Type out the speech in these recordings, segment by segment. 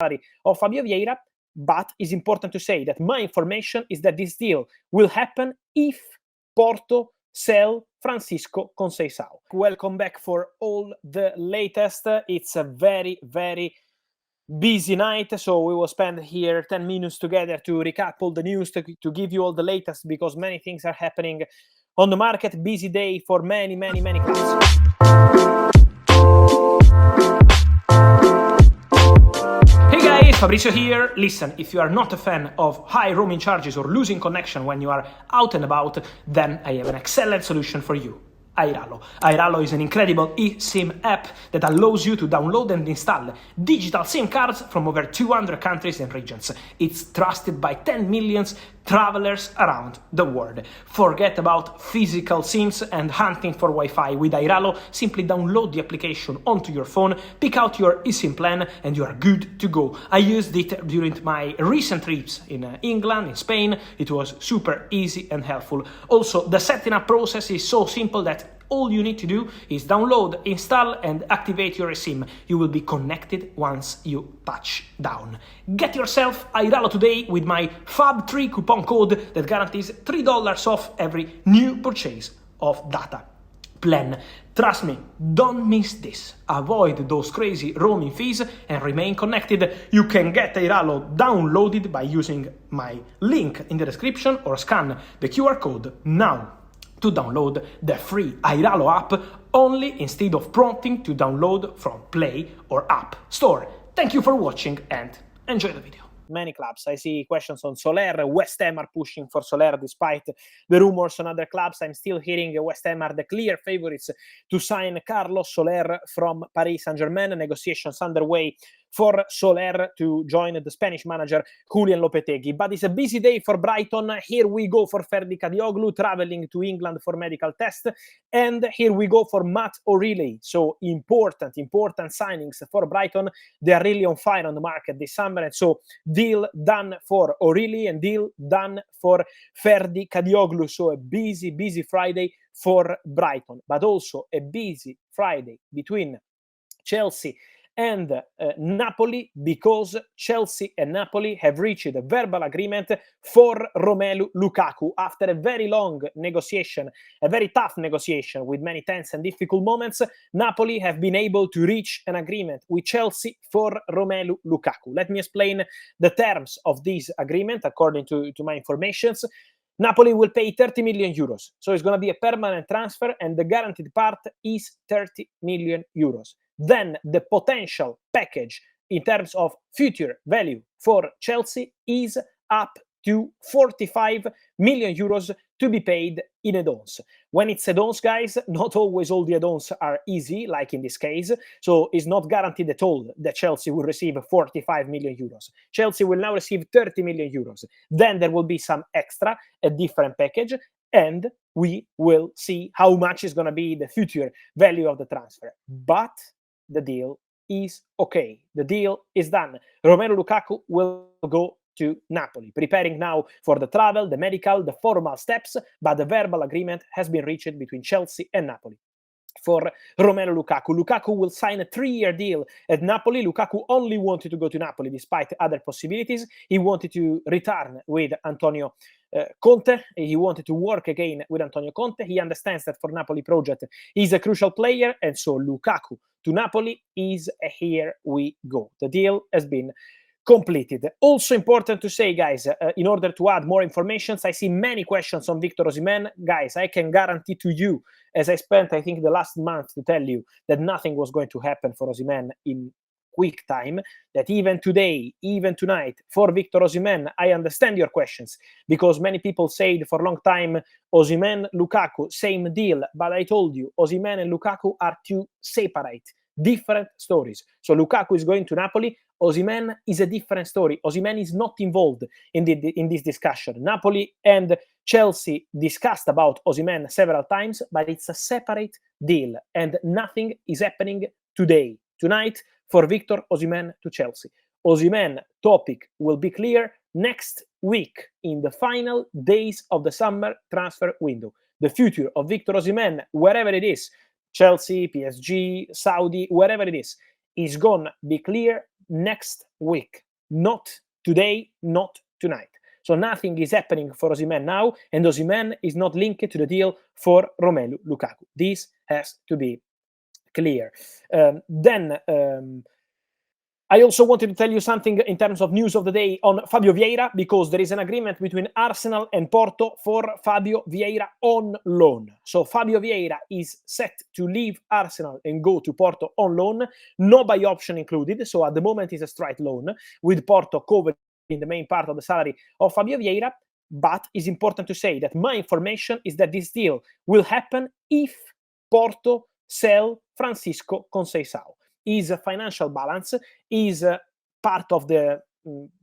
salary of Fabio Vieira, but it's important to say that my information is that this deal will happen if Porto sell Francisco Conceicao. Welcome back for all the latest. It's a very, very busy night, so we will spend here 10 minutes together to recap all the news, to give you all the latest, because many things are happening on the market. Busy day for many clubs. Hey guys, Fabrizio here. Listen, if you are not a fan of high roaming charges or losing connection when you are out and about, then I have an excellent solution for you. Airalo. Airalo is an incredible eSIM app that allows you to download and install digital SIM cards from over 200 countries and regions. It's trusted by 10 million travelers around the world. Forget about physical SIMs and hunting for Wi-Fi. With Airalo, simply download the application onto your phone, pick out your eSIM plan, and you are good to go. I used it during my recent trips in England, in Spain. It was super easy and helpful. Also, the setting up process is so simple that all you need to do is download, install, and activate your eSIM. You will be connected once you touch down. Get yourself Airalo today with my FAB3 coupon code that guarantees $3 off every new purchase of data plan. Trust me, don't miss this. Avoid those crazy roaming fees and remain connected. You can get Airalo downloaded by using my link in the description or scan the QR code now to download the free Airalo app only, instead of prompting to download from Play or App Store. Thank you for watching and enjoy the video. Many clubs. I see questions on Soler. West Ham are pushing for Soler despite the rumors on other clubs. I'm still hearing West Ham are the clear favorites to sign Carlos Soler from Paris Saint-Germain. Negotiations underway for Soler to join the Spanish manager Julian Lopetegui. But it's a busy day for Brighton. Here we go for Ferdi Kadioglu traveling to England for medical test. And here we go for Matt O'Reilly. So important signings for Brighton. They are really on fire on the market this summer. And so deal done for O'Reilly and deal done for Ferdi Kadioglu. So a busy Friday for Brighton. But also a busy Friday between Chelsea and Napoli, because Chelsea and Napoli have reached a verbal agreement for Romelu Lukaku. After a very long negotiation, a very tough negotiation with many tense and difficult moments, Napoli have been able to reach an agreement with Chelsea for Romelu Lukaku. Let me explain the terms of this agreement according to my informations. Napoli will pay 30 million euros. So it's going to be a permanent transfer, and the guaranteed part is 30 million euros. Then the potential package in terms of future value for Chelsea is up to 45 million euros to be paid in add-ons. When it's add-ons, guys, not always all the add-ons are easy, like in this case. So it's not guaranteed at all that Chelsea will receive 45 million euros. Chelsea will now receive 30 million euros. Then there will be some extra, a different package, and we will see how much is going to be the future value of the transfer. But the deal is okay. The deal is done. Romelu Lukaku will go to Napoli, preparing now for the travel, the medical, the formal steps, but the verbal agreement has been reached between Chelsea and Napoli for Romelu Lukaku. Lukaku will sign a 3-year deal at Napoli. Lukaku only wanted to go to Napoli despite other possibilities. He wanted to return with Antonio Conte. He wanted to work again with Antonio Conte. He understands that for Napoli project, he's a crucial player, and so Lukaku to Napoli is a here we go. The deal has been completed. Also important to say, guys, in order to add more information, I see many questions on Victor Osimhen. Guys, I can guarantee to you, as I spent, I think, the last month to tell you that nothing was going to happen for Osimhen in quick time, that even today, even tonight, for Victor Osimhen, I understand your questions, because many people said for a long time, Osimhen, Lukaku, same deal, but I told you, Osimhen and Lukaku are two separate, different stories. So Lukaku is going to Napoli. Osimhen is a different story. Osimhen is not involved in this discussion. Napoli and Chelsea discussed about Osimhen several times, but it's a separate deal, and nothing is happening tonight, for Victor Osimhen to Chelsea. Osimhen topic will be clear next week in the final days of the summer transfer window. The future of Victor Osimhen, wherever it is, Chelsea, PSG, Saudi, wherever it is gonna be clear next week. Not today, not tonight. So nothing is happening for Osimhen now, and Osimhen is not linked to the deal for Romelu Lukaku. This has to be clear. Then I also wanted to tell you something in terms of news of the day on Fabio Vieira, because there is an agreement between Arsenal and Porto for Fabio Vieira on loan. So Fabio Vieira is set to leave Arsenal and go to Porto on loan, no buy option included. So at the moment it's a straight loan, with Porto covering the main part of the salary of Fabio Vieira. But it's important to say that my information is that this deal will happen if Porto sell Francisco Conceicao. His financial balance is part of the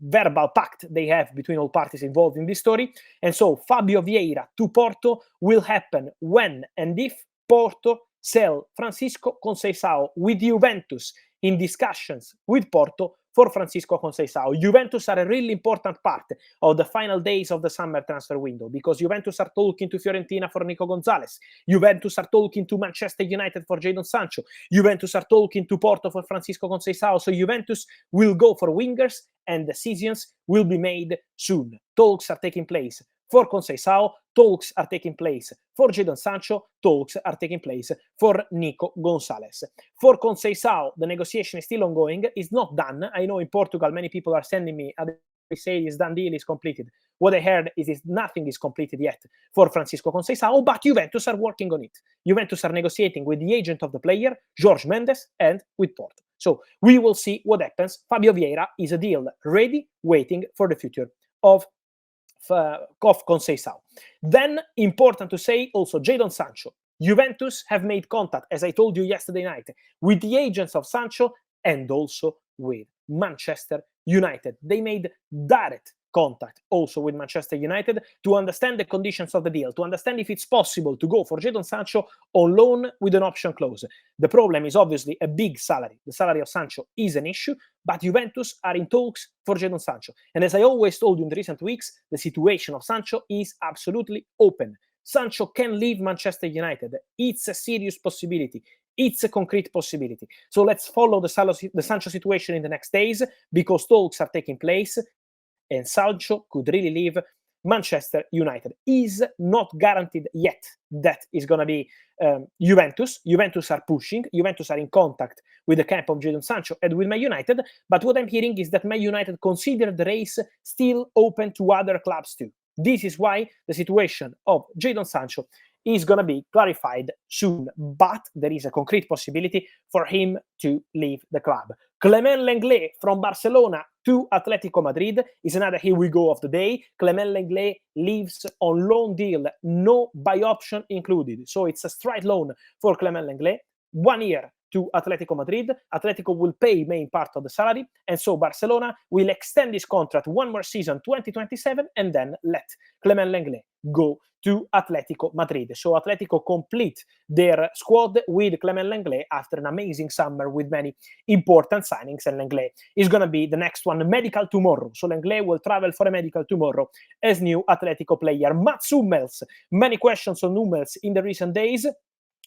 verbal pact they have between all parties involved in this story. And so Fabio Vieira to Porto will happen when and if Porto sell Francisco Conceicao, with Juventus in discussions with Porto for Francisco Conceicao. Juventus are a really important part of the final days of the summer transfer window, because Juventus are talking to Fiorentina for Nico Gonzalez. Juventus are talking to Manchester United for Jadon Sancho. Juventus are talking to Porto for Francisco Conceicao. So Juventus will go for wingers, and decisions will be made soon. Talks are taking place for Conceicao, talks are taking place for Jadon Sancho, talks are taking place for Nico Gonzalez. For Conceicao, the negotiation is still ongoing. It's not done. I know in Portugal many people are sending me, they say it's done deal, is completed. What I heard is nothing is completed yet for Francisco Conceicao, but Juventus are working on it. Juventus are negotiating with the agent of the player, Jorge Mendes, and with Porto. So we will see what happens. Fabio Vieira is a deal ready, waiting for the future of Conceicao. Then, important to say also, Jadon Sancho. Juventus have made contact, as I told you yesterday night, with the agents of Sancho and also with Manchester United. They made direct contact also with Manchester United to understand the conditions of the deal, to understand if it's possible to go for Jadon Sancho on loan with an option clause. The problem is obviously a big salary. The salary of Sancho is an issue, but Juventus are in talks for Jadon Sancho. And as I always told you in the recent weeks, the situation of Sancho is absolutely open. Sancho can leave Manchester United. It's a serious possibility. It's a concrete possibility. So let's follow the Sancho situation in the next days, because talks are taking place, and Sancho could really leave Manchester United. Is not guaranteed yet that is going to be Juventus. Juventus are pushing. Juventus are in contact with the camp of Jadon Sancho and with Man United. But what I'm hearing is that Man United consider the race still open to other clubs too. This is why the situation of Jadon Sancho is going to be clarified soon, but there is a concrete possibility for him to leave the club. Clement Lenglet from Barcelona to Atletico Madrid is another here we go of the day. Clement Lenglet leaves on loan deal, no buy option included. So it's a straight loan for Clement Lenglet, 1 year to Atletico Madrid. Atletico will pay main part of the salary, and so Barcelona will extend this contract 1 more season, 2027, and then let Clement Lenglet go to Atletico Madrid. So Atletico complete their squad with Clement Lenglet after an amazing summer with many important signings, and Lenglet is going to be the next one, medical tomorrow. So Lenglet will travel for a medical tomorrow as new Atletico player. Mats Hummels, many questions on Hummels in the recent days.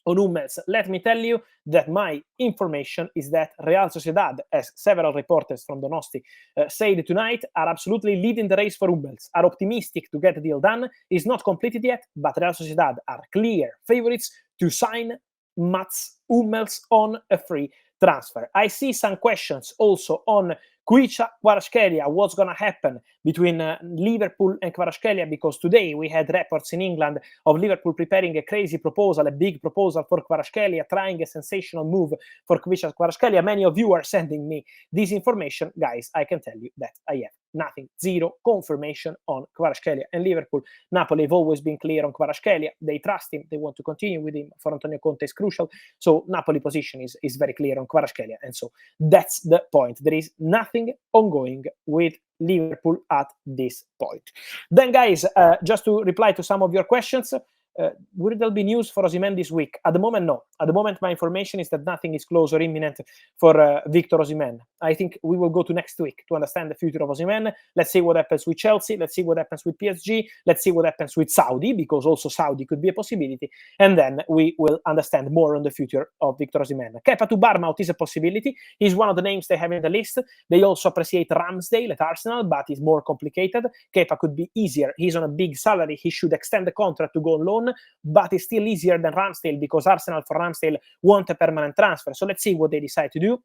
On Hummels, let me tell you that my information is that Real Sociedad, as several reporters from Donosti said tonight, are absolutely leading the race for Hummels, are optimistic to get the deal done. It's not completed yet, but Real Sociedad are clear favorites to sign Mats Hummels on a free transfer. I see some questions also on Kvaratskhelia, what's going to happen between Liverpool and Kvaratskhelia, because today we had reports in England of Liverpool preparing a crazy proposal, a big proposal for Kvaratskhelia, trying a sensational move for Kvaratskhelia. Many of you are sending me this information. Guys, I can tell you that I have nothing, zero confirmation on Kvaratskhelia and Liverpool. Napoli have always been clear on Kvaratskhelia. They trust him. They want to continue with him. For Antonio Conte is crucial. So Napoli position is very clear on Kvaratskhelia. And so that's the point. There is nothing ongoing with Liverpool at this point. Then, guys, just to reply to some of your questions, Will there be news for Osimhen this week? At the moment, no. At the moment, my information is that nothing is close or imminent for Victor Osimhen. I think we will go to next week to understand the future of Osimhen. Let's see what happens with Chelsea. Let's see what happens with PSG. Let's see what happens with Saudi, because also Saudi could be a possibility. And then we will understand more on the future of Victor Osimhen. Kepa to Bournemouth is a possibility. He's one of the names they have in the list. They also appreciate Ramsdale at Arsenal, but it's more complicated. Kepa could be easier. He's on a big salary. He should extend the contract to go on loan, but it's still easier than Ramsdale because Arsenal for Ramsdale want a permanent transfer. So let's see what they decide to do.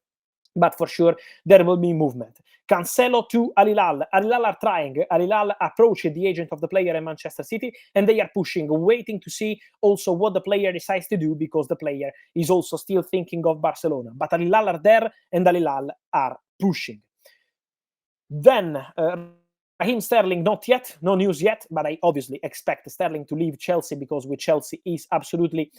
But for sure, there will be movement. Cancelo to Al Hilal. Al Hilal are trying. Al Hilal approached the agent of the player in Manchester City, and they are pushing, waiting to see also what the player decides to do, because the player is also still thinking of Barcelona. But Al Hilal are there, and Al Hilal are pushing. Then Raheem Sterling, not yet, no news yet, but I obviously expect Sterling to leave Chelsea, because with Chelsea is absolutely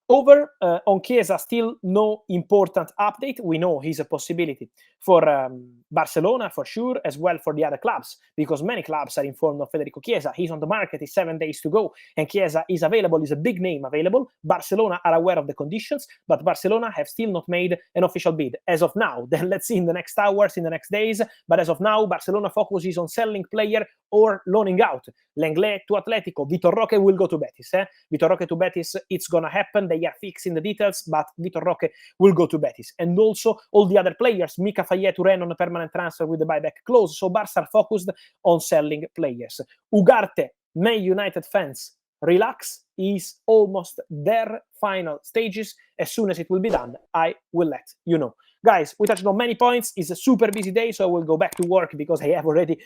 over. On Chiesa, still no important update. We know he's a possibility for Barcelona for sure, as well for the other clubs, because many clubs are informed of Federico Chiesa. He's on the market, it's 7 days to go, and Chiesa is available, is a big name available. Barcelona are aware of the conditions, but Barcelona have still not made an official bid as of now. Then let's see in the next hours, in the next days. But as of now, Barcelona focuses on selling player or loaning out. Lenglet to Atletico. Vitor Roque will go to Betis. Vitor Roque to Betis, it's gonna happen. They are fixing the details, but Vitor Roque will go to Betis. And also all the other players, Mika Fayet to Rennes on a permanent transfer with the buyback clause. So Barca are focused on selling players. Ugarte, Man United fans, relax, is almost their final stages. As soon as it will be done, I will let you know. Guys, we touched on many points. It's a super busy day, so I will go back to work because I have already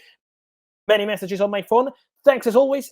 many messages on my phone. Thanks as always.